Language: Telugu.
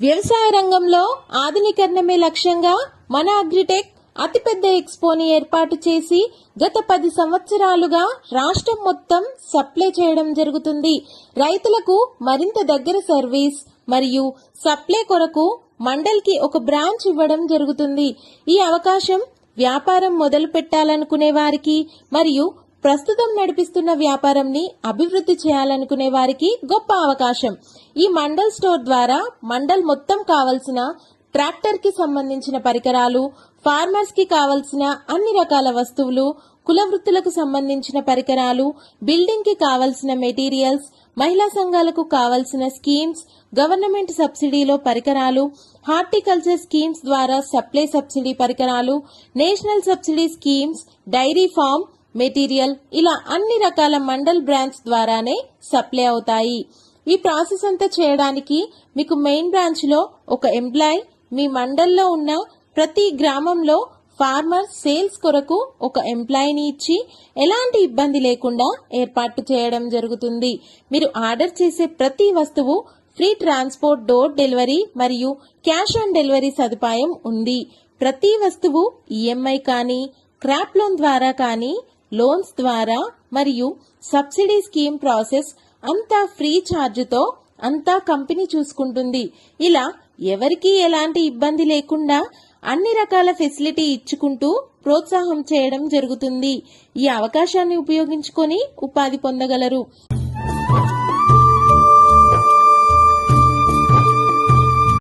వ్యవసాయ రంగంలో ఆధునీకరణమే లక్ష్యంగా మన అగ్రిటెక్ అతిపెద్ద ఎక్స్పోని ఏర్పాటు చేసి గత 10 సంవత్సరాలుగా రాష్ట్రం మొత్తం సప్లై చేయడం జరుగుతుంది. రైతులకు మరింత దగ్గర సర్వీస్ మరియు సప్లై కొరకు మండల్కి ఒక బ్రాంచ్ ఇవ్వడం జరుగుతుంది. ఈ అవకాశం వ్యాపారం మొదలు పెట్టాలనుకునే వారికి మరియు ప్రస్తుతం నడిపిస్తున్న వ్యాపారంని అభివృద్ధి చేయాలనుకునే వారికి గొప్ప అవకాశం. ఈ మండల్ స్టోర్ ద్వారా మండల్ మొత్తం కావలసిన ట్రాక్టర్ కి సంబంధించిన పరికరాలు, ఫార్మర్స్ కి కావలసిన అన్ని రకాల వస్తువులు, కుల వృత్తులకు సంబంధించిన పరికరాలు, బిల్డింగ్ కి కావలసిన మెటీరియల్స్, మహిళా సంఘాలకు కావలసిన స్కీమ్స్, గవర్నమెంట్ సబ్సిడీలో పరికరాలు, హార్టికల్చర్ స్కీమ్స్ ద్వారా సప్లై సబ్సిడీ పరికరాలు, national subsidy schemes, dairy farm material, ఇలా అన్ని రకాల మండల్ బ్రాంచ్ ద్వారానే సప్లై అవుతాయి. ఈ ప్రాసెస్ అంతా చేయడానికి మీకు మెయిన్ బ్రాంచ్ లో ఒక ఎంప్లాయ్, మీ మండల్లో ఉన్న ప్రతి గ్రామంలో ఫార్మర్ సేల్స్ కొరకు ఒక ఎంప్లాయీని ఇచ్చి ఎలాంటి ఇబ్బంది లేకుండా ఏర్పాటు చేయడం జరుగుతుంది. మీరు ఆర్డర్ చేసే ప్రతి వస్తువు ఫ్రీ ట్రాన్స్పోర్ట్, డోర్ డెలివరీ మరియు క్యాష్ ఆన్ డెలివరీ సదుపాయం ఉంది. ప్రతి వస్తువు ఈఎంఐ కానీ, క్రాప్ లోన్ ద్వారా కానీ, లోన్స్ ద్వారా మరియు సబ్సిడీ స్కీమ్ ప్రాసెస్ అంతా ఫ్రీ ఛార్జ్తో అంతా కంపెనీ చూసుకుంటుంది. ఇలా ఎవరికీ ఎలాంటి ఇబ్బంది లేకుండా అన్ని రకాల ఫెసిలిటీ ఇచ్చుకుంటూ ప్రోత్సాహం చేయడం జరుగుతుంది. ఈ అవకాశాన్ని ఉపయోగించుకొని ఉపాధి పొందగలరు.